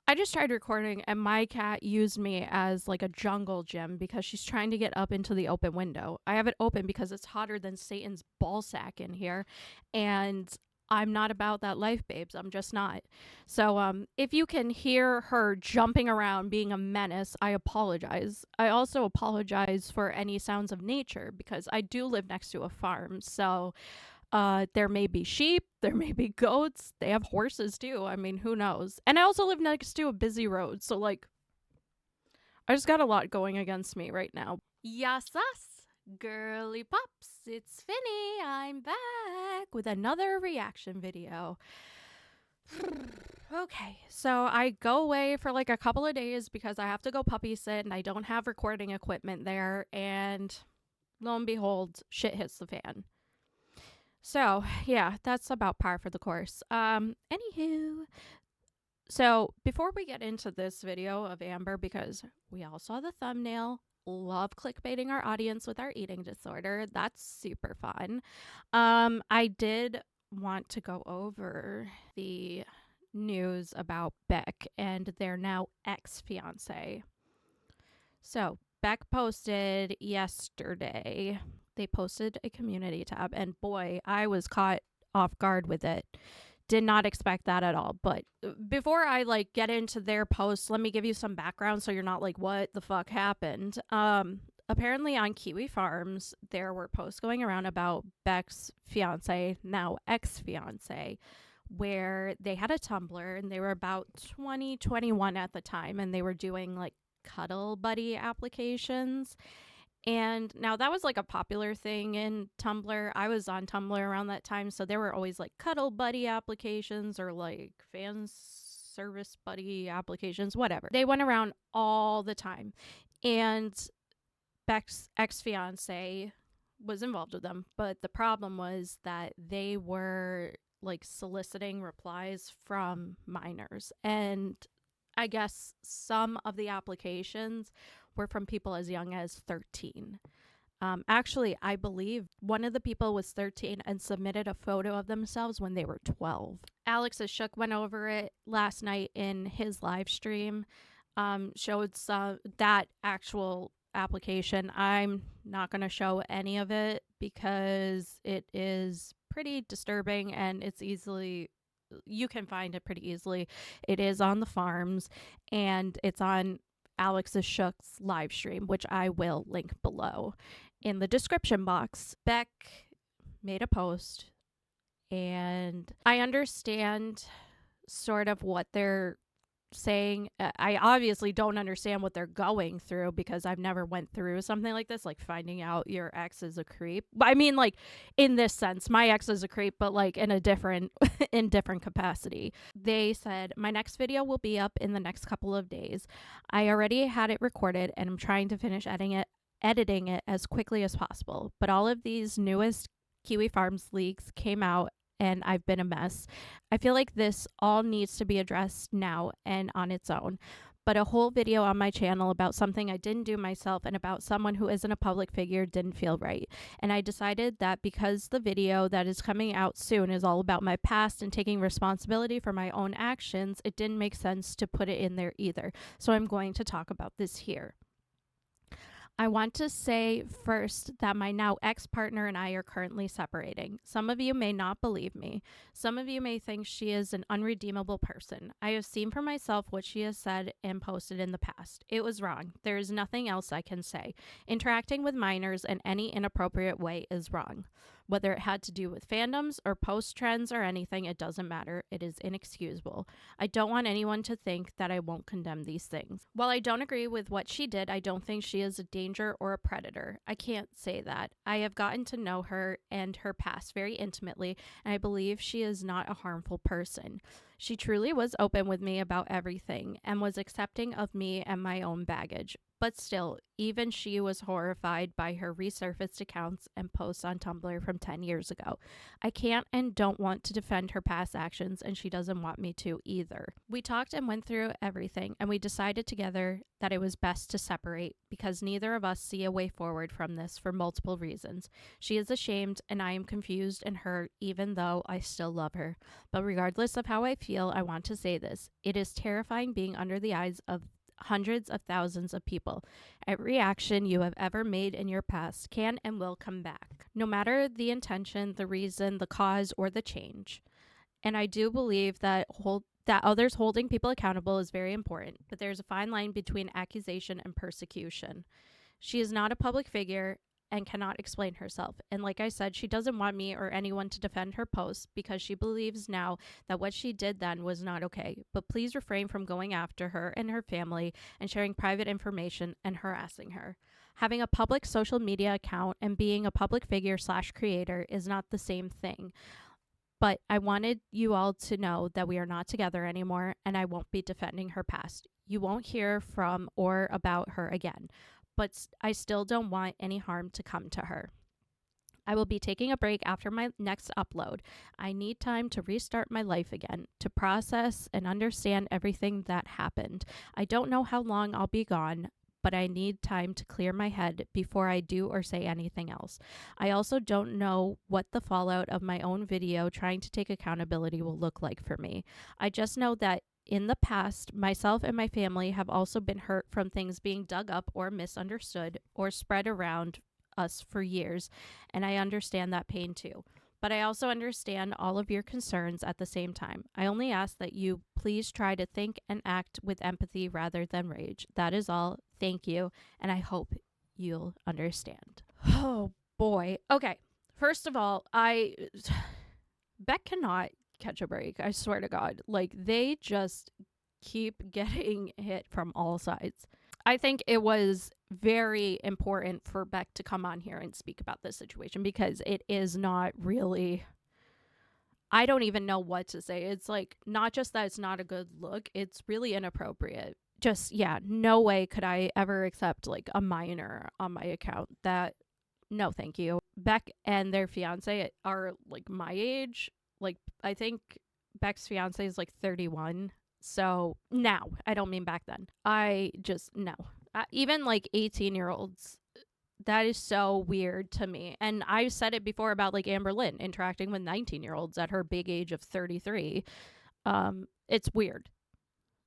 I just tried recording and my cat used me as like a jungle gym because she's trying to get up into the open window. I have it open because it's hotter than Satan's ballsack in here, and I'm not about that life, babes. I'm just not. So if you can hear her jumping around being a menace, I apologize. I also apologize for any sounds of nature because I do live next to a farm. So there may be sheep, there may be goats, they have horses too. I mean, who knows? And I also live next to a busy road, so like, I just got a lot going against me right now. Yes, us, girly pops, it's Finny. I'm back with another reaction video. Okay, so I go away for like a couple of days because I have to go puppy sit and I don't have recording equipment there, and lo and behold, shit hits the fan. So, yeah, that's about par for the course. Anywho, so before we get into this video of Amber, because we all saw the thumbnail, love clickbaiting our audience with our eating disorder. That's super fun. I did want to go over the news about Beck and their now ex-fiancee. So, Beck posted yesterday. They posted a community tab, and boy, I was caught off guard with it. Did not expect that at all. But before I like get into their post, let me give you some background so you're not like, what the fuck happened? Apparently on Kiwi Farms, there were posts going around about Beck's fiance, now ex-fiance, where they had a Tumblr and they were about 20, 21 at the time, and they were doing like cuddle buddy applications. And now that was like a popular thing in Tumblr. I was on Tumblr around that time, so there were always like cuddle buddy applications or like fan service buddy applications, whatever. They went around all the time. And Beck's ex-fiance was involved with them, but the problem was that they were like soliciting replies from minors, and I guess some of the applications were from people as young as 13. Actually, I believe one of the people was 13 and submitted a photo of themselves when they were 12. Alex Shook went over it last night in his live stream, showed some that actual application. I'm not going to show any of it because it is pretty disturbing and you can find it pretty easily. It is on the farms and it's on Alex Shook's live stream, which I will link below in the description box. Beck made a post, and I understand sort of what they're saying. I obviously don't understand what they're going through because I've never went through something like this, like finding out your ex is a creep. I mean, like in this sense, my ex is a creep, but like in a different in different capacity. They said my next video will be up in the next couple of days. I already had it recorded and I'm trying to finish editing it as quickly as possible. But all of these newest Kiwi Farms leaks came out and I've been a mess. I feel like this all needs to be addressed now and on its own. But a whole video on my channel about something I didn't do myself and about someone who isn't a public figure didn't feel right. And I decided that because the video that is coming out soon is all about my past and taking responsibility for my own actions, it didn't make sense to put it in there either. So I'm going to talk about this here. I want to say first that my now ex-partner and I are currently separating. Some of you may not believe me. Some of you may think she is an unredeemable person. I have seen for myself what she has said and posted in the past. It was wrong. There is nothing else I can say. Interacting with minors in any inappropriate way is wrong. Whether it had to do with fandoms or post trends or anything, it doesn't matter. It is inexcusable. I don't want anyone to think that I won't condemn these things. While I don't agree with what she did, I don't think she is a danger or a predator. I can't say that. I have gotten to know her and her past very intimately, and I believe she is not a harmful person. She truly was open with me about everything and was accepting of me and my own baggage. But still, even she was horrified by her resurfaced accounts and posts on Tumblr from 10 years ago. I can't and don't want to defend her past actions, and she doesn't want me to either. We talked and went through everything, and we decided together that it was best to separate because neither of us see a way forward from this for multiple reasons. She is ashamed, and I am confused and hurt, even though I still love her. But regardless of how I feel I want to say this. It is terrifying being under the eyes of hundreds of thousands of people. Every action you have ever made in your past can and will come back, no matter the intention, the reason, the cause, or the change. And I do believe that others holding people accountable is very important, but there's a fine line between accusation and persecution. She is not a public figure and cannot explain herself. And like I said, she doesn't want me or anyone to defend her posts because she believes now that what she did then was not okay. But please refrain from going after her and her family and sharing private information and harassing her. Having a public social media account and being a public figure / creator is not the same thing. But I wanted you all to know that we are not together anymore, and I won't be defending her past. You won't hear from or about her again, but I still don't want any harm to come to her. I will be taking a break after my next upload. I need time to restart my life again, to process and understand everything that happened. I don't know how long I'll be gone, but I need time to clear my head before I do or say anything else. I also don't know what the fallout of my own video trying to take accountability will look like for me. I just know that in the past, myself and my family have also been hurt from things being dug up or misunderstood or spread around us for years, and I understand that pain too. But I also understand all of your concerns at the same time. I only ask that you please try to think and act with empathy rather than rage. That is all. Thank you, and I hope you'll understand. Oh boy. Okay. First of all, Beck cannot catch a break. I swear to God. Like, they just keep getting hit from all sides. I think it was very important for Beck to come on here and speak about this situation because it is not really, I don't even know what to say. It's like, not just that it's not a good look, it's really inappropriate. Just, yeah, no way could I ever accept like a minor on my account. No, thank you. Beck and their fiance are like my age. Like, I think Beck's fiance is like 31. So now, I don't mean back then. I just, no. Even like 18-year-olds, that is so weird to me. And I've said it before about like Amberlynn interacting with 19-year-olds at her big age of 33. It's weird.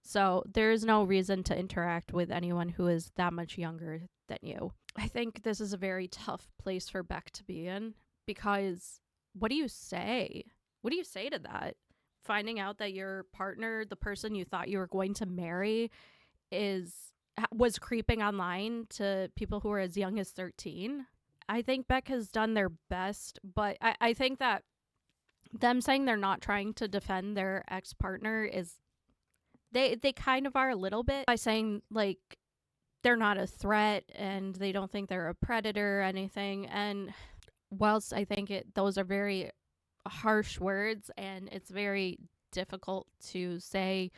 So there is no reason to interact with anyone who is that much younger than you. I think this is a very tough place for Beck to be in because what do you say? What do you say to that? Finding out that your partner, the person you thought you were going to marry, was creeping online to people who are as young as 13. I think Beck has done their best, but I think that them saying they're not trying to defend their ex-partner is, they kind of are a little bit, by saying like they're not a threat and they don't think they're a predator or anything. And whilst I think those are very harsh words and it's very difficult to say,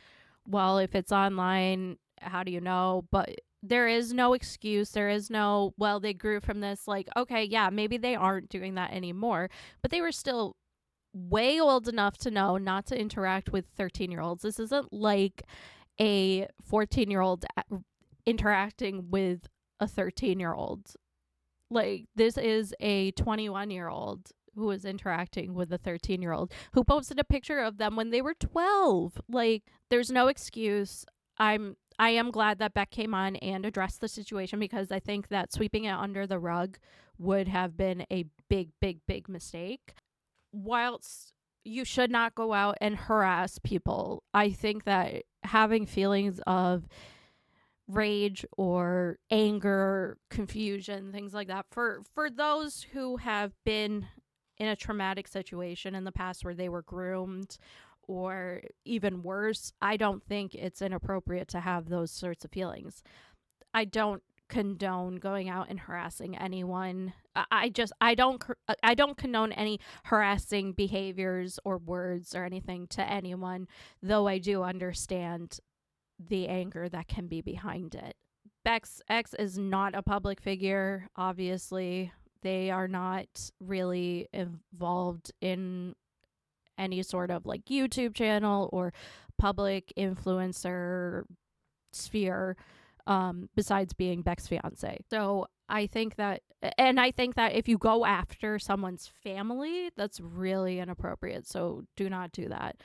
well, if it's online, how do you know? But there is no excuse. There is no, well, they grew from this. Like, okay, yeah, maybe they aren't doing that anymore, but they were still way old enough to know not to interact with 13-year-olds. This isn't like a 14-year-old interacting with a 13-year-old. Like, this is a 21-year-old who was interacting with a 13-year-old who posted a picture of them when they were 12. Like, there's no excuse. I am glad that Beck came on and addressed the situation because I think that sweeping it under the rug would have been a big, big, big mistake. Whilst you should not go out and harass people, I think that having feelings of rage or anger, confusion, things like that, for those who have been in a traumatic situation in the past where they were groomed or even worse, I don't think it's inappropriate to have those sorts of feelings. I don't condone going out and harassing anyone. I don't condone any harassing behaviors or words or anything to anyone, though I do understand the anger that can be behind it. Beck's ex is not a public figure, obviously. They are not really involved in any sort of like YouTube channel or public influencer sphere, besides being Beck's fiance. So I think that if you go after someone's family, that's really inappropriate. So do not do that.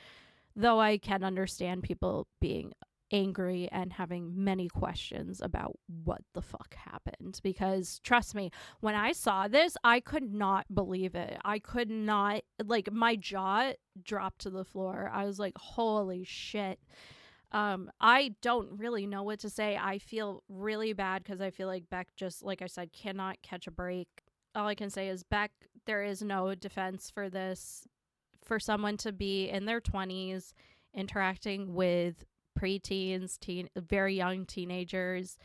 Though I can understand people being angry and having many questions about what the fuck happened, because trust me, when I saw this, I could not believe it. I could not, like, my jaw dropped to the floor. I was like, holy shit. I don't really know what to say. I feel really bad because I feel like Beck just, like I said, cannot catch a break. All I can say is, Beck, there is no defense for this. For someone to be in their 20s interacting with preteens, very young teenagers,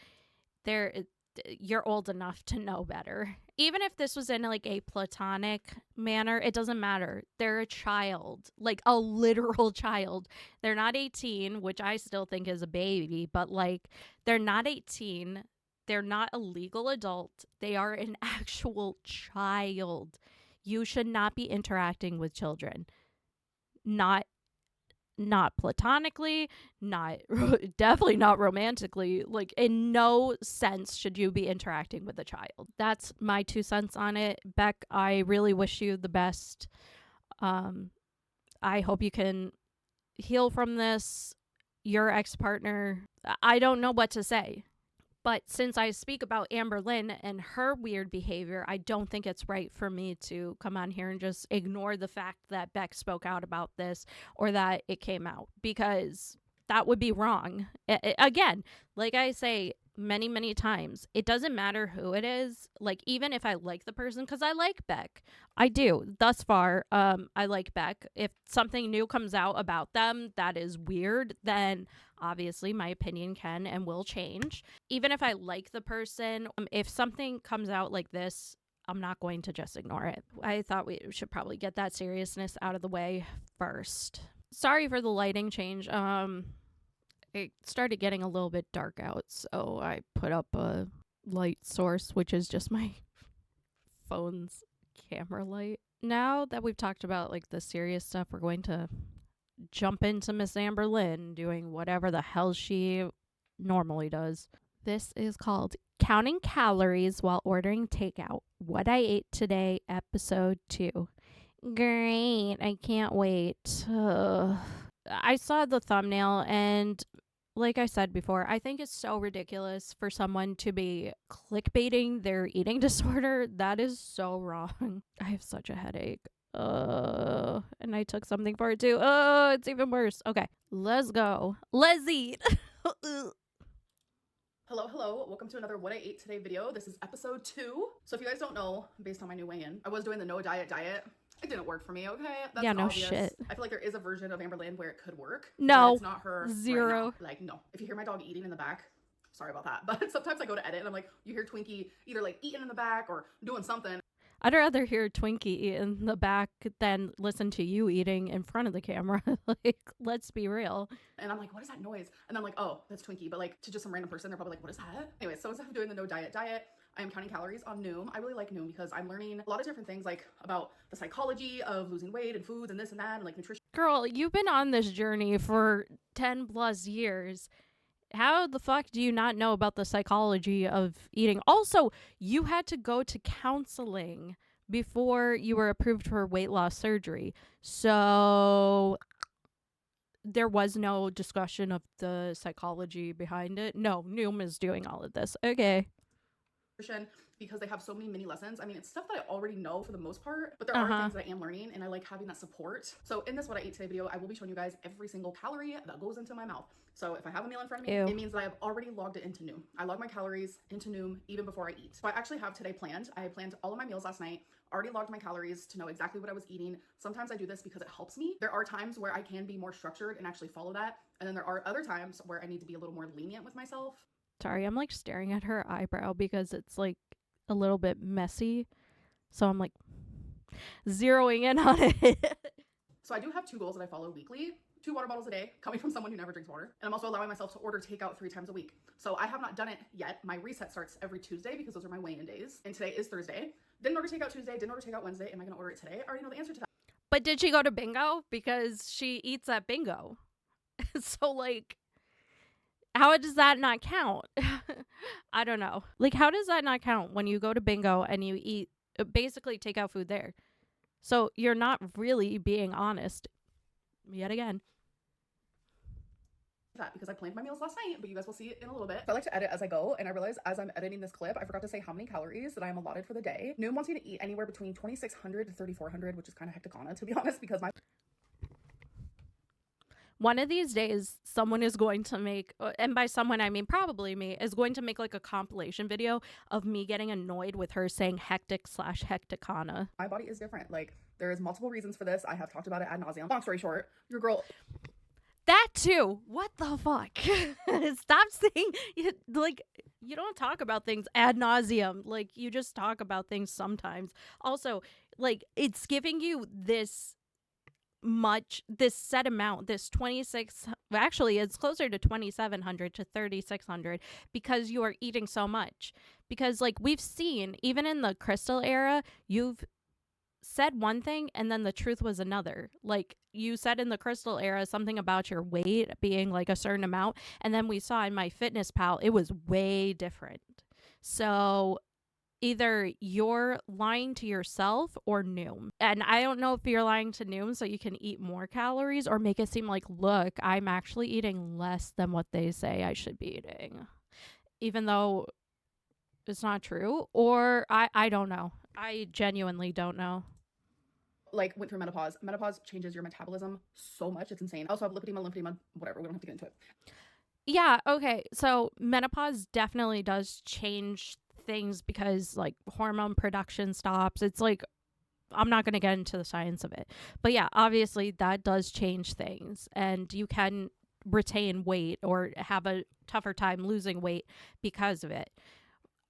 you're old enough to know better. Even if this was in like a platonic manner, it doesn't matter. They're a child, like a literal child. They're not 18, which I still think is a baby, but like they're not 18. They're not a legal adult. They are an actual child. You should not be interacting with children. Not platonically, not definitely not romantically. Like, in no sense should you be interacting with a child. That's my 2 cents on it. Beck, I really wish you the best. I hope you can heal from this. Your ex-partner, I don't know what to say. But since I speak about Amberlynn and her weird behavior, I don't think it's right for me to come on here and just ignore the fact that Beck spoke out about this or that it came out, because that would be wrong. Again, like I say many, many times, it doesn't matter who it is. Like, even if I like the person, because I like Beck. I do. Thus far, I like Beck. If something new comes out about them that is weird, then obviously my opinion can and will change. Even if I like the person, if something comes out like this, I'm not going to just ignore it. I thought we should probably get that seriousness out of the way first. Sorry for the lighting change. It started getting a little bit dark out, so I put up a light source, which is just my phone's camera light. Now that we've talked about like the serious stuff, we're going to jump into Miss Amberlynn doing whatever the hell she normally does. This is called Counting Calories While Ordering Takeout. What I Ate Today, Episode 2. Great. I can't wait. I saw the thumbnail, and like I said before, I think it's so ridiculous for someone to be clickbaiting their eating disorder. That is so wrong. I have such a headache. And I took something for it too. It's even worse. Okay, let's go. Let's eat. Hello. Welcome to another What I Ate Today video. This is episode 2. So if you guys don't know, based on my new weigh-in, I was doing the no diet. It didn't work for me, okay? That's yeah, no obvious. shit. I feel like there is a version of Amberlynn where it could work. No. It's not her. Zero. Right now. Like, no. If you hear my dog eating in the back, sorry about that. But sometimes I go to edit and I'm like, you hear Twinkie either like eating in the back or doing something. I'd rather hear Twinkie eat in the back than listen to you eating in front of the camera. Like, let's be real. And I'm like, what is that noise? And I'm like, oh, that's Twinkie. But like, to just some random person, they're probably like, what is that? Anyway, so instead of doing the no diet, I am counting calories on Noom. I really like Noom because I'm learning a lot of different things, like about the psychology of losing weight and foods and this and that and like nutrition. Girl, you've been on this journey for 10 plus years. How the fuck do you not know about the psychology of eating? Also, you had to go to counseling before you were approved for weight loss surgery. So there was no discussion of the psychology behind it. No, Noom is doing all of this. Okay. Because they have so many mini lessons. I mean, it's stuff that I already know for the most part, but there are things that I am learning and I like having that support. So in this What I Ate Today video, I will be showing you guys every single calorie that goes into my mouth. So if I have a meal in front of me, it means that I have already logged it into Noom. I log my calories into Noom even before I eat. So I actually have today planned. I planned all of my meals last night, already logged my calories to know exactly what I was eating. Sometimes I do this because it helps me. There are times where I can be more structured and actually follow that. And then there are other times where I need to be a little more lenient with myself. Sorry, I'm like staring at her eyebrow because it's like a little bit messy. So I'm like zeroing in on it. So I do have 2 goals that I follow weekly. 2 water bottles a day, coming from someone who never drinks water. And I'm also allowing myself to order takeout 3 times a week. So I have not done it yet. My reset starts every Tuesday because those are my weigh-in days. And today is Thursday. Didn't order takeout Tuesday, didn't order takeout Wednesday. Am I gonna order it today? I already know the answer to that. But did she go to bingo? Because she eats at bingo. So like, how does that not count? I don't know. Like, how does that not count when you go to bingo and you eat, basically take out food there? So you're not really being honest. Yet again. that because I planned my meals last night, but you guys will see it in a little bit. So I like to edit as I go, and I realized as I'm editing this clip, I forgot to say how many calories that I am allotted for the day. Noom wants me to eat anywhere between 2,600 to 3,400, which is kind of hecticana, to be honest, because my one of these days, someone is going to make, and by someone I mean probably me, is going to make like a compilation video of me getting annoyed with her saying hectic/hecticana. My body is different. Like, there is multiple reasons for this. I have talked about it ad nauseum. Long story short, your girl. That too. What the fuck? Stop saying, like, you don't talk about things ad nauseum. Like, you just talk about things sometimes. Also, like, it's giving you this set amount, this 26, actually it's closer to 2,700 to 3,600 because you are eating so much. Because like we've seen, even in the crystal era, you've said one thing and then the truth was another. Like you said in the crystal era something about your weight being like a certain amount, and then we saw in MyFitnessPal it was way different. So either you're lying to yourself or Noom. And I don't know if you're lying to Noom so you can eat more calories or make it seem like, look, I'm actually eating less than what they say I should be eating. Even though it's not true. Or I don't know. I genuinely don't know. Like went through menopause. Menopause changes your metabolism so much. It's insane. I also have lipedema, lymphedema, whatever. We don't have to get into it. Yeah, okay. So menopause definitely does change things because like hormone production stops. It's like, I'm not going to get into the science of it, but yeah, obviously that does change things, and you can retain weight or have a tougher time losing weight because of it.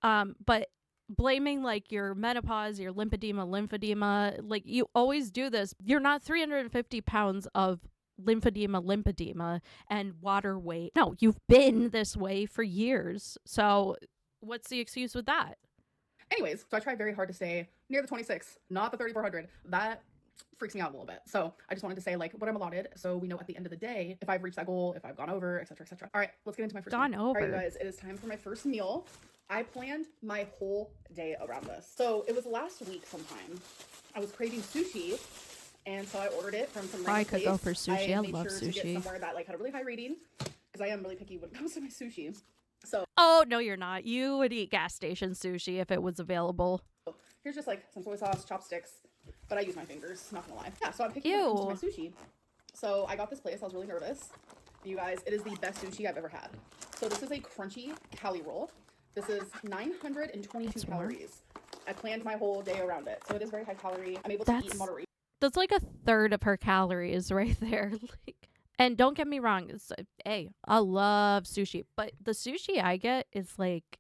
But blaming like your menopause, your lymphedema, like you always do this. You're not 350 pounds of lymphedema and water weight. No, you've been this way for years. So what's the excuse with that? Anyways, so I try very hard to stay near the 26, not the 3,400. That freaks me out a little bit. So I just wanted to say like what I'm allotted, so we know at the end of the day if I've reached that goal, if I've gone over, etc., etc. All right, let's get into my first meal. All right, guys, it is time for my first meal. I planned my whole day around this. So it was last week sometime. I was craving sushi, and so I ordered it from some random place. I could go for sushi. I made love sure sushi. To get somewhere that like had a really high rating, because I am really picky when it comes to my sushi. So oh no, you're not. You would eat gas station sushi if it was available. Here's just like some soy sauce, chopsticks, but I use my fingers, not gonna lie. Yeah, so I'm picking when it comes to my sushi. So I got this place. I was really nervous. You guys, it is the best sushi I've ever had. So this is a crunchy cali roll. This is 922 calories. I planned my whole day around it, so it is very high calorie. I'm able to eat in moderation. That's like a third of her calories right there. Like. And don't get me wrong, hey, I love sushi, but the sushi I get is like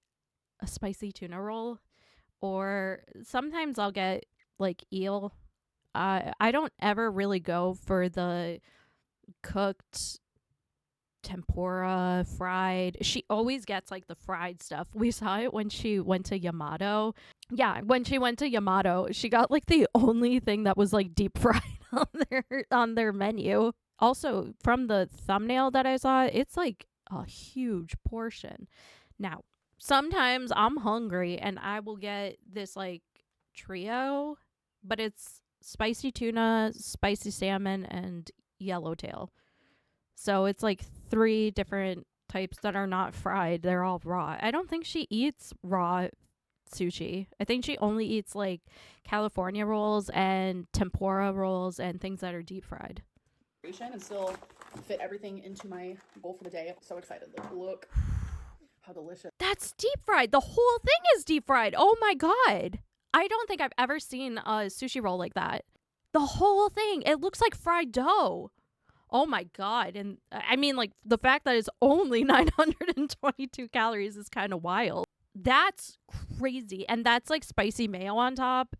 a spicy tuna roll, or sometimes I'll get like eel. I don't ever really go for the cooked tempura, fried. She always gets like the fried stuff. We saw it when she went to Yamato. Yeah, when she went to Yamato, she got like the only thing that was like deep fried on their menu. Also, from the thumbnail that I saw, it's like a huge portion. Now, sometimes I'm hungry and I will get this like trio, but it's spicy tuna, spicy salmon, and yellowtail. So it's like 3 different types that are not fried. They're all raw. I don't think she eats raw sushi. I think she only eats like California rolls and tempura rolls and things that are deep fried. And still fit everything into my goal for the day. I'm so excited. Like, look how delicious. That's deep fried. The whole thing is deep fried. Oh my god. I don't think I've ever seen a sushi roll like that. The whole thing. It looks like fried dough. Oh my god. And I mean, like, the fact that it's only 922 calories is kind of wild. That's crazy. And that's like spicy mayo on top.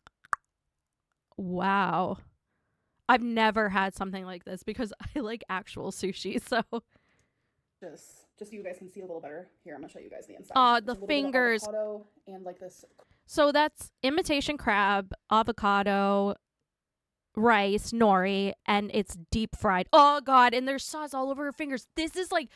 Wow. I've never had something like this because I like actual sushi, so. Just so you guys can see a little better. Here, I'm going to show you guys the inside. The fingers. And like this. So that's imitation crab, avocado, rice, nori, and it's deep fried. Oh, God, and there's sauce all over her fingers. This is like.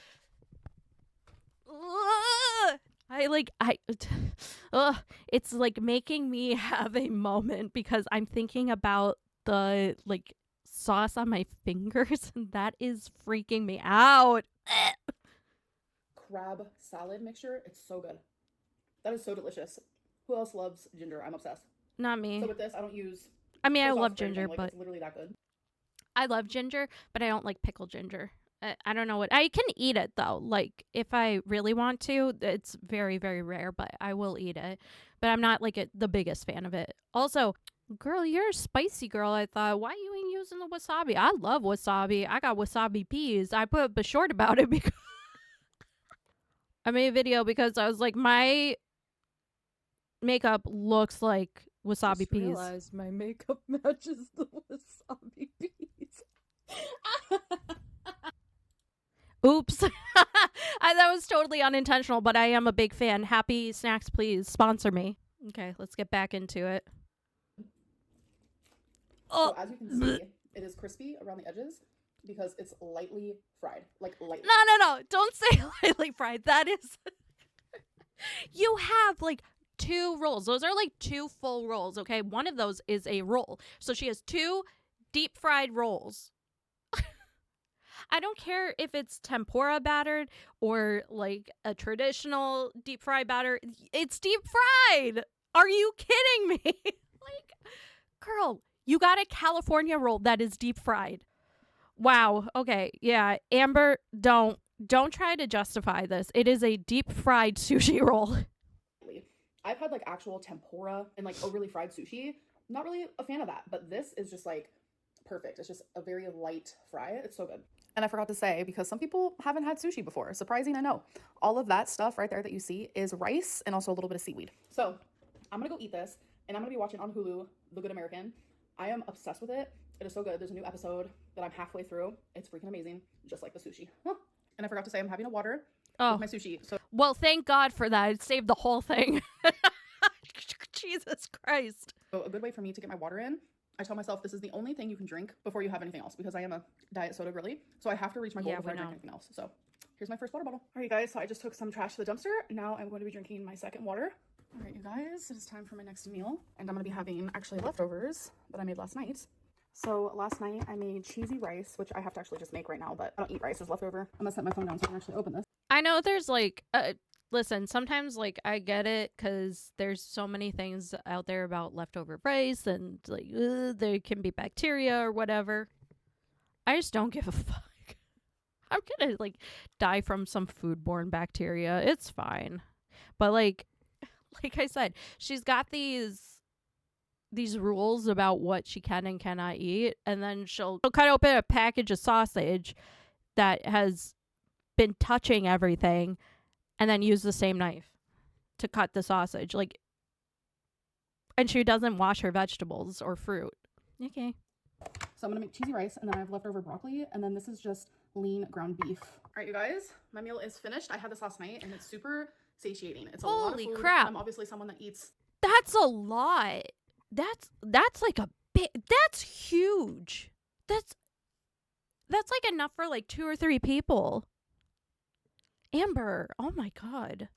It's like making me have a moment because I'm thinking about the like sauce on my fingers, and that is freaking me out. crab salad mixture. It's so good. That is so delicious. Who else loves ginger? I'm obsessed. Not me. So with this, I don't use... I mean, I sauce love or anything. ginger, Like, but it's literally that good. I love ginger, but I don't like pickled ginger. I don't know what... I can eat it, though. Like, if I really want to, it's very, very rare, but I will eat it. But I'm not, like, the biggest fan of it. Also, girl, you're a spicy girl, I thought. Why you ain't using the wasabi? I love wasabi. I got wasabi peas. I put a short about it because... I made a video because I was like, my makeup looks like wasabi Just peas. realized my makeup matches the wasabi peas. Oops. That was totally unintentional, but I am a big fan. Happy Snacks, please sponsor me. Okay, let's get back into it. So as you can see, it is crispy around the edges because it's lightly fried. Like, lightly. No. Don't say lightly fried. That is... You have, like, 2 rolls. Those are, like, 2 full rolls, okay? One of those is a roll. So she has 2 deep fried rolls. I don't care if it's tempura battered or like a traditional deep fried batter. It's deep fried. Are you kidding me? Like, girl, you got a California roll that is deep fried. Wow. Okay. Yeah. Amber, don't try to justify this. It is a deep fried sushi roll. I've had like actual tempura and like overly fried sushi. Not really a fan of that, but this is just like perfect. It's just a very light fry. It's so good. And I forgot to say, because some people haven't had sushi before. Surprising, I know. All of that stuff right there that you see is rice and also a little bit of seaweed. So I'm gonna go eat this, and I'm gonna be watching on Hulu, The Good American. I am obsessed with it. It is so good. There's a new episode that I'm halfway through. It's freaking amazing, just like the sushi. Huh. And I forgot to say, I'm having a water with my sushi. So well, thank God for that. It saved the whole thing. Jesus Christ. So a good way for me to get my water in, I tell myself this is the only thing you can drink before you have anything else, because I am a diet soda girly. So I have to reach my goal before I drink anything else. So here's my first water bottle. All right, guys. So I just took some trash to the dumpster. Now I'm going to be drinking my second water. All right, you guys, it is time for my next meal. And I'm going to be having actually leftovers that I made last night. So last night I made cheesy rice, which I have to actually just make right now, but I don't eat rice as leftover. I'm going to set my phone down so I can actually open this. I know there's like... listen, sometimes, like, I get it because there's so many things out there about leftover rice and, like, there can be bacteria or whatever. I just don't give a fuck. I'm gonna, like, die from some foodborne bacteria. It's fine. But, like I said, she's got these rules about what she can and cannot eat, and then she'll cut open a package of sausage that has been touching everything and then use the same knife to cut the sausage. Like, and she doesn't wash her vegetables or fruit. Okay. So I'm going to make cheesy rice, and then I have leftover broccoli, and then this is just lean ground beef. All right, you guys, my meal is finished. I had this last night, and it's super satiating. It's a lot of food. Holy crap. I'm obviously someone that eats... That's a lot. That's like a bit... That's huge. That's like enough for like 2 or 3 people. Amber, oh my God.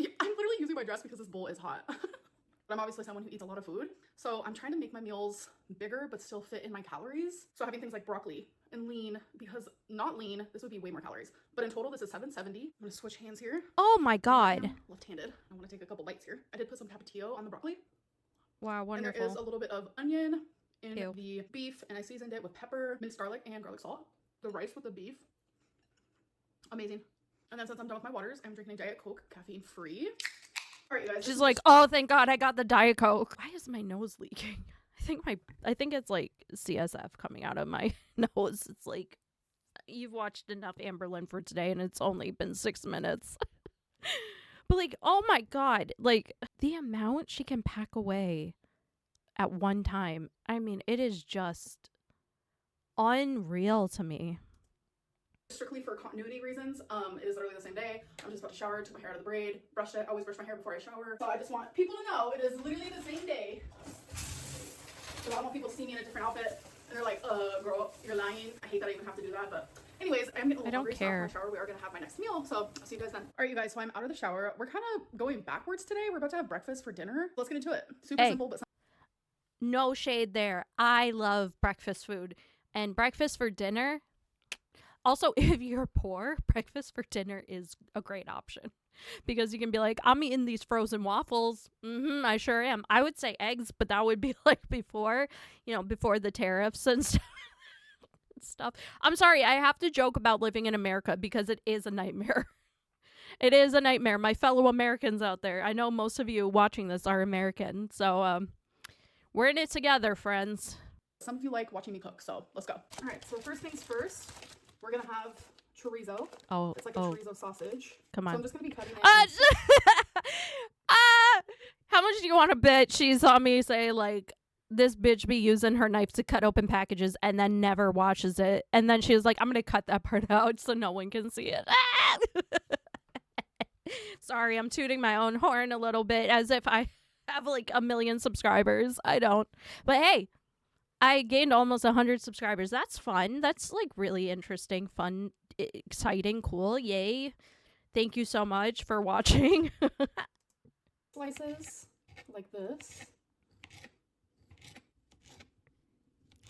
I'm literally using my dress because this bowl is hot. But I'm obviously someone who eats a lot of food. So I'm trying to make my meals bigger but still fit in my calories. So having things like broccoli and lean, because not lean, this would be way more calories. But in total, this is 770. I'm going to switch hands here. Oh my God. I'm left-handed. I want to take a couple bites here. I did put some tapatio on the broccoli. Wow, wonderful. And there is a little bit of onion in Ew. the beef, and I seasoned it with pepper, minced garlic, and garlic salt. The rice with the beef, amazing. And then since I'm done with my waters, I'm drinking Diet Coke, caffeine free. All right, you guys. She's like, oh, thank God I got the Diet Coke. Why is my nose leaking? I think it's like CSF coming out of my nose. It's like, you've watched enough Amberlynn for today and it's only been 6 minutes. But like, oh my God, like the amount she can pack away at one time. I mean, it is just unreal to me. Strictly for continuity reasons, it is literally the same day. I'm just about to shower, took my hair out of the braid, brushed it. I always brush my hair before I shower. So I just want people to know it is literally the same day. So I don't want people to see me in a different outfit and they're like, girl, you're lying. I hate that I even have to do that, but anyways, I'm getting a little hungry, so after my shower, we are gonna have my next meal. So I'll see you guys then. All right, you guys, so I'm out of the shower. We're kind of going backwards today. We're about to have breakfast for dinner. Let's get into it. Super simple, but no shade there. I love breakfast food, and breakfast for dinner, Also, if you're poor, breakfast for dinner is a great option because you can be like, I'm eating these frozen waffles. I sure am. I would say eggs, but that would be like before, before the tariffs and stuff. I'm sorry, I have to joke about living in America because it is a nightmare. It is a nightmare. My fellow Americans out there, I know most of you watching this are American, so we're in it together, friends. Some of you like watching me cook, so let's go. All right, so first things first, we're gonna have chorizo. Oh, it's like a chorizo sausage. Come on. So I'm just gonna be cutting it. How much do you want to bet she saw me say, like, this bitch be using her knife to cut open packages and then never washes it? And then she was like, I'm gonna cut that part out so no one can see it. Sorry, I'm tooting my own horn a little bit as if I have like 1 million subscribers. I don't. But hey, I gained almost 100 subscribers. That's fun. That's like really interesting, fun, exciting, cool. Yay. Thank you so much for watching. Slices like this.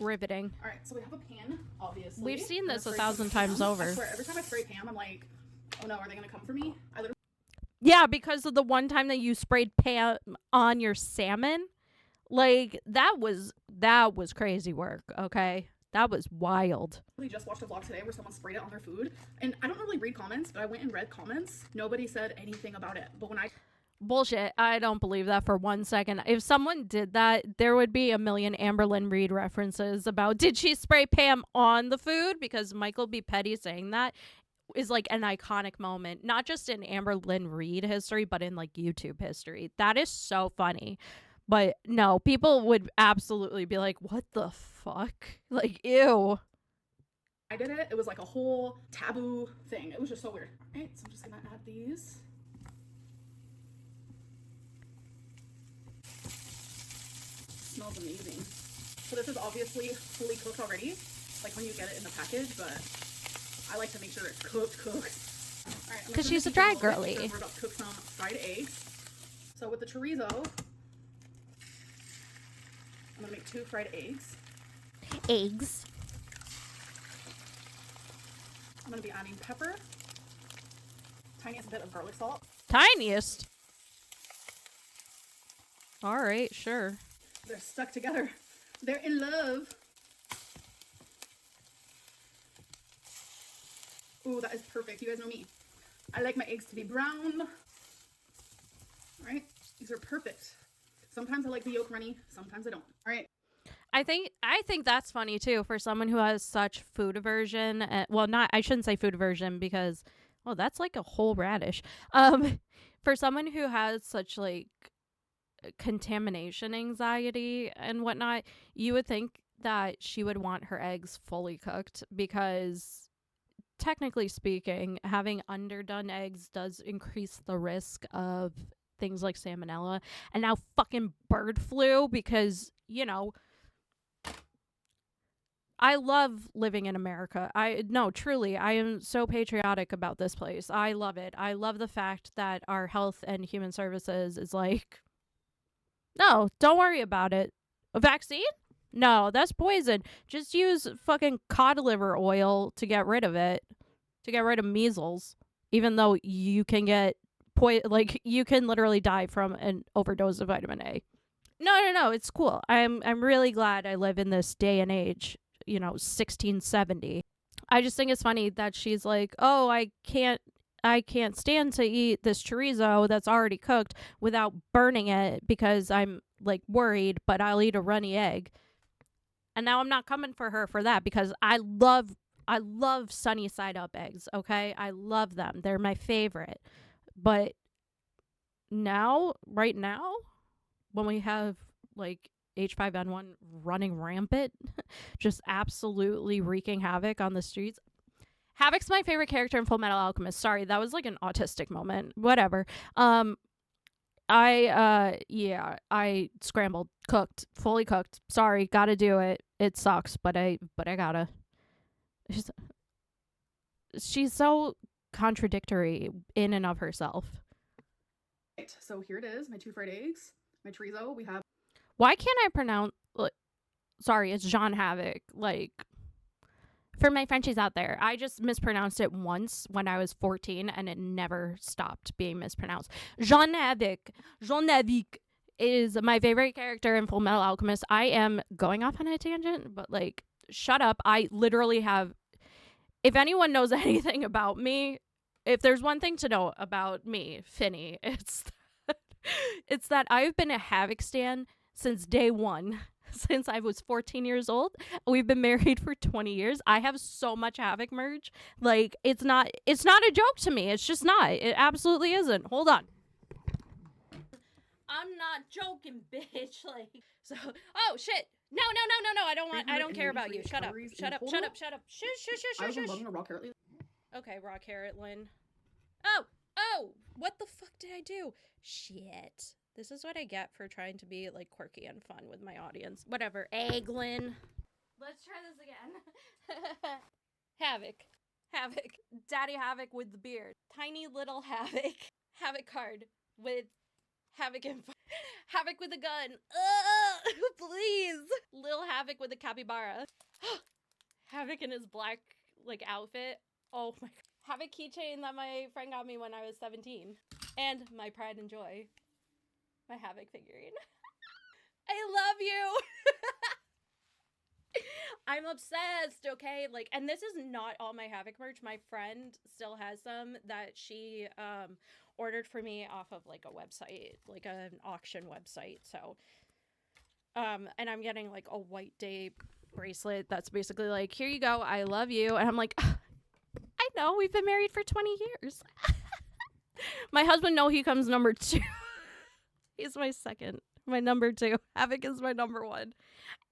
Riveting. All right, so we have a pan, obviously. We've seen this 1,000 times times over. I swear, every time I spray Pam, I'm like, oh no, are they gonna come for me? Yeah, because of the one time that you sprayed Pam on your salmon. Like, that was crazy work, okay? That was wild. We just watched a vlog today where someone sprayed it on their food. And I don't really read comments, but I went and read comments. Nobody said anything about it. But when I... Bullshit. I don't believe that for 1 second. If someone did that, there would be 1 million Amberlynn Reid references about, did she spray Pam on the food? Because Michael B. Petty saying that is like an iconic moment, not just in Amberlynn Reid history, but in like YouTube history. That is so funny. But no, people would absolutely be like, what the fuck? Like, ew. I did it. It was like a whole taboo thing. It was just so weird. All right, so I'm just gonna add these. Smells amazing. So this is obviously fully cooked already, like when you get it in the package, but I like to make sure it's cooked. All right, because she's a dry girly. We're about to cook some fried eggs. So with the chorizo, I'm gonna make 2 fried eggs. I'm gonna be adding pepper, tiniest bit of garlic salt. Tiniest? All right, sure. They're stuck together. They're in love. Ooh, that is perfect. You guys know me. I like my eggs to be brown. All right, these are perfect. Sometimes I like the yolk runny, sometimes I don't. All right. I think that's funny too for someone who has such food aversion. I shouldn't say food aversion because, well, that's like a whole radish. For someone who has such like contamination anxiety and whatnot, you would think that she would want her eggs fully cooked because technically speaking, having underdone eggs does increase the risk of things like salmonella and now fucking bird flu because, I love living in America. Truly, I am so patriotic about this place. I love it. I love the fact that our health and human services is like, no, don't worry about it. A vaccine? No, that's poison. Just use fucking cod liver oil to get rid of it, to get rid of measles, even though you can get you can literally die from an overdose of vitamin A. No, it's cool. I'm really glad I live in this day and age. 1670. I just think it's funny that she's like, oh, I can't stand to eat this chorizo that's already cooked without burning it because I'm like worried, but I'll eat a runny egg. And now I'm not coming for her for that because I love sunny side up eggs, okay? I love them. They're my favorite. But right now, when we have like H5N1 running rampant, just absolutely wreaking havoc on the streets. Havoc's my favorite character in Fullmetal Alchemist. Sorry, that was like an autistic moment. Whatever. I scrambled, fully cooked. Sorry, gotta do it. It sucks, but I gotta. She's so contradictory in and of herself. Right, so here it is, my 2 fried eggs, my chorizo. We have. Why can't I pronounce? Sorry, it's Jean Havoc. Like, For my Frenchies out there, I just mispronounced it once when I was 14 and it never stopped being mispronounced. Jean Havoc. Jean Havoc is my favorite character in Fullmetal Alchemist. I am going off on a tangent, but like, shut up. I literally have, if anyone knows anything about me, if there's one thing to know about me, Finny, it's that I've been a Havoc stan since day one. Since I was 14 years old. We've been married for 20 years. I have so much Havoc merch. Like, it's not a joke to me. It's just not. It absolutely isn't. Hold on. I'm not joking, bitch. Like, so, oh shit. No. I don't care about you. Shut up. Shut up. I was loving a raw carrot. Okay, raw carrot, Lynn. Oh, what the fuck did I do? Shit. This is what I get for trying to be, like, quirky and fun with my audience. Whatever. Egglin. Let's try this again. Havoc. Daddy Havoc with the beard. Tiny little Havoc. Havoc card with Havoc info. Havoc with a gun. Please. Little Havoc with a capybara. Havoc in his black, like, outfit. Oh, my God. Havoc keychain that my friend got me when I was 17. And my pride and joy. My Havoc figurine. I love you. I'm obsessed, okay? Like, and this is not all my Havoc merch. My friend still has some that she ordered for me off of like a website, like an auction website. So and I'm getting like a white day bracelet that's basically like, here you go, I love you. And I'm like, I know, we've been married for 20 years. My husband, no, he comes number 2. He's my second. My number 2. Havoc is my number 1.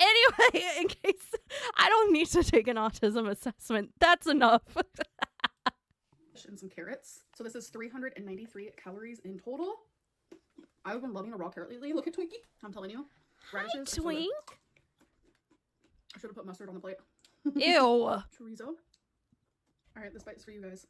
Anyway, in case I don't need to take an autism assessment, that's enough. And some carrots. So this is 393 calories in total. I've been loving a raw carrot lately. Look at Twinkie. I'm telling you. Radishes. Hi, Twink. I should have put mustard on the plate. Ew. Chorizo. All right, this bite's for you guys.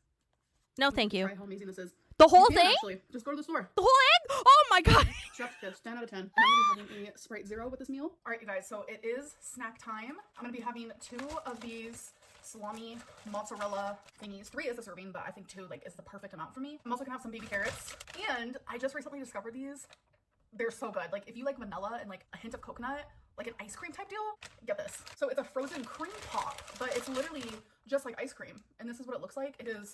No, thank you. Try how amazing this is. The whole You can, thing? actually. Just go to the store. The whole egg? Oh my God. Chef's kiss, 10 out of 10. I'm going to be having a Sprite Zero with this meal. All right, you guys, so it is snack time. I'm going to be having 2 of these salami mozzarella thingies. 3 is a serving, but I think 2 like is the perfect amount for me. I'm also going to have some baby carrots. And I just recently discovered these. They're so good. Like, if you like vanilla and like a hint of coconut, like an ice cream type deal, get this. So it's a frozen cream pop, but it's literally just like ice cream. And this is what it looks like. It is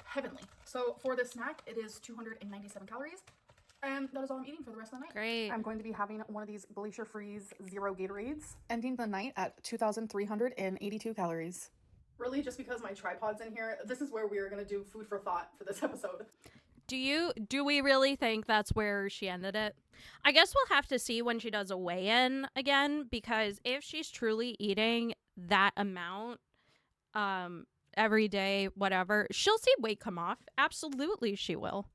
heavenly. So for this snack, it is 297 calories. And that is all I'm eating for the rest of the night. Great. I'm going to be having one of these Glacier Freeze Zero Gatorades, ending the night at 2,382 calories. Really, just because my tripod's in here, this is where we are going to do food for thought for this episode. Do we really think that's where she ended it? I guess we'll have to see when she does a weigh-in again, because if she's truly eating that amount every day, whatever, she'll see weight come off. Absolutely, she will.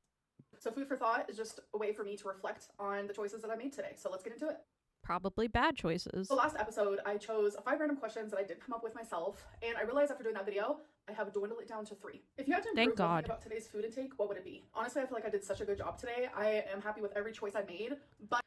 So food for thought is just a way for me to reflect on the choices that I made today. So let's get into it. Probably bad choices. So last episode, I chose 5 random questions that I did come up with myself, and I realized after doing that video, I have dwindled it down to 3. If you had to improve one thing about today's food intake, what would it be? Honestly, I feel like I did such a good job today. I am happy with every choice I made, but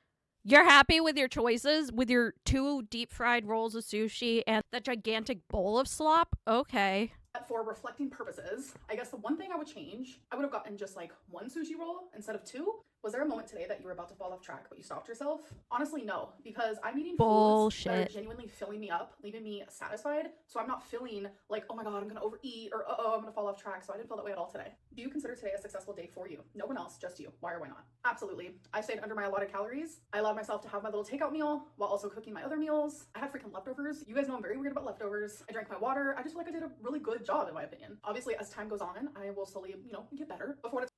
you're happy with your choices? With your 2 deep fried rolls of sushi and that gigantic bowl of slop? Okay. For reflecting purposes, I guess the one thing I would change, I would have gotten just like 1 sushi roll instead of 2. Was there a moment today that you were about to fall off track, but you stopped yourself? Honestly, no, because I'm eating foods that are genuinely filling me up, leaving me satisfied. So I'm not feeling like, oh my God, I'm going to overeat, or I'm going to fall off track. So I didn't feel that way at all today. Do you consider today a successful day for you? No one else, just you. Why or why not? Absolutely. I stayed under my allotted calories. I allowed myself to have my little takeout meal while also cooking my other meals. I had freaking leftovers. You guys know I'm very weird about leftovers. I drank my water. I just feel like I did a really good job, in my opinion. Obviously, as time goes on, I will slowly, get better. Before it's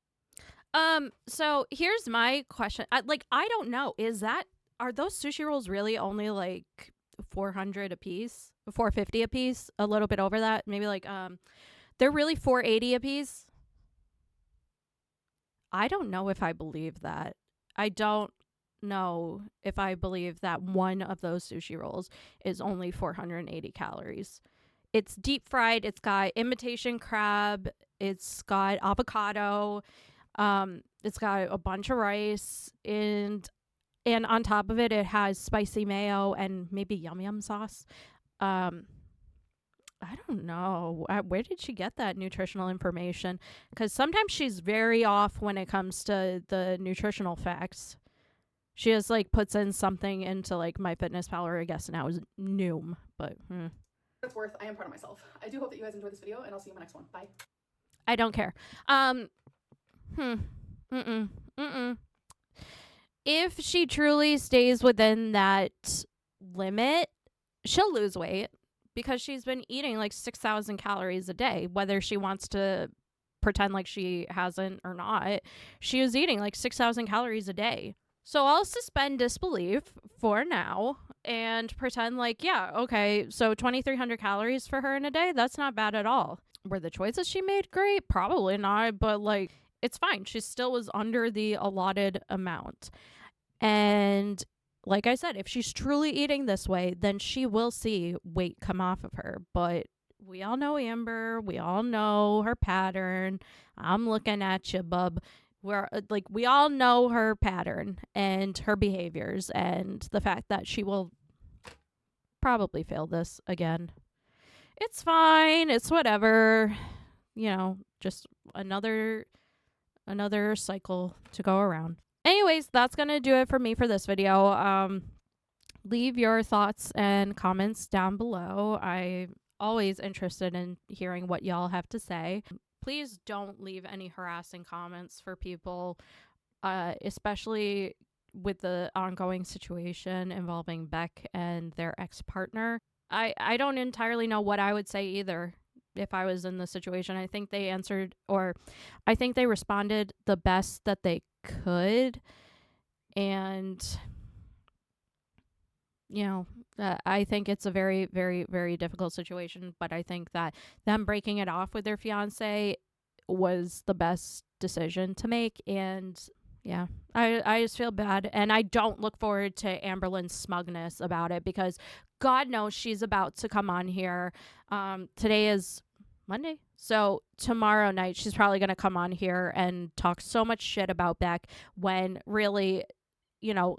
so here's my question. I don't know. Are those sushi rolls really only like 400 a piece? 450 a piece? A little bit over that? Maybe like, they're really 480 a piece? I don't know if I believe that. I don't know if I believe that one of those sushi rolls is only 480 calories. It's deep fried. It's got imitation crab. It's got avocado. It's got a bunch of rice, and on top of it, it has spicy mayo and maybe yum yum sauce. I don't know. Where did she get that nutritional information? Because sometimes she's very off when it comes to the nutritional facts. She just like puts in something into like MyFitnessPal, or I guess now is Noom, but It's worth. I am proud of myself. I do hope that you guys enjoyed this video, and I'll see you in my next one. Bye. I don't care. If she truly stays within that limit, she'll lose weight because she's been eating like 6,000 calories a day, whether she wants to pretend like she hasn't or not. She was eating like 6,000 calories a day. So I'll suspend disbelief for now and pretend like, yeah, okay, so 2,300 calories for her in a day, that's not bad at all. Were the choices she made great? Probably not, but like, it's fine. She still was under the allotted amount. And like I said, if she's truly eating this way, then she will see weight come off of her. But we all know Amber. We all know her pattern. I'm looking at you, bub. We're like, we all know her pattern and her behaviors and the fact that she will probably fail this again. It's fine. It's whatever. You know, just another cycle to go around. Anyways, that's going to do it for me for this video. Leave your thoughts and comments down below. I'm always interested in hearing what y'all have to say. Please don't leave any harassing comments for people, especially with the ongoing situation involving Beck and their ex-partner. I don't entirely know what I would say either if I was in the situation. I think they answered, or I think they responded the best that they could. And, you know, I think it's a very, very, very difficult situation. But I think that them breaking it off with their fiance was the best decision to make. And yeah, I just feel bad. And I don't look forward to Amberlynn's smugness about it, because God knows she's about to come on here. Today is Monday. So tomorrow night, she's probably going to come on here and talk so much shit about Beck, when really, you know,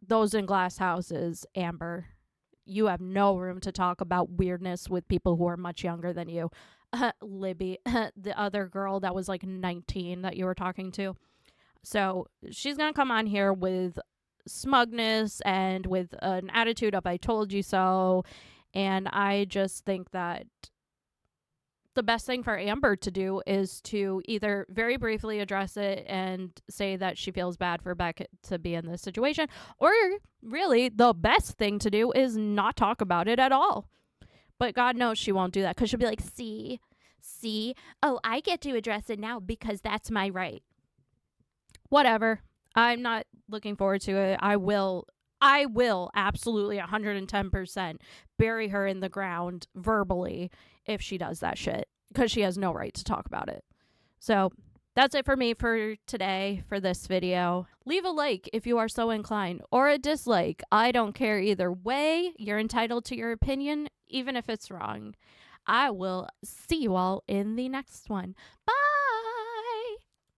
those in glass houses, Amber, you have no room to talk about weirdness with people who are much younger than you. Libby, the other girl that was like 19 that you were talking to. So she's going to come on here with smugness and with an attitude of I told you so. And I just think that the best thing for Amber to do is to either very briefly address it and say that she feels bad for Beck to be in this situation, or really the best thing to do is not talk about it at all. But God knows she won't do that, because she'll be like, see, oh, I get to address it now because that's my right. Whatever. I'm not looking forward to it. I will absolutely 110% bury her in the ground verbally if she does that shit, because she has no right to talk about it. So that's it for me for today for this video. Leave a like if you are so inclined, or a dislike. I don't care either way. You're entitled to your opinion, even if it's wrong. I will see you all in the next one. Bye!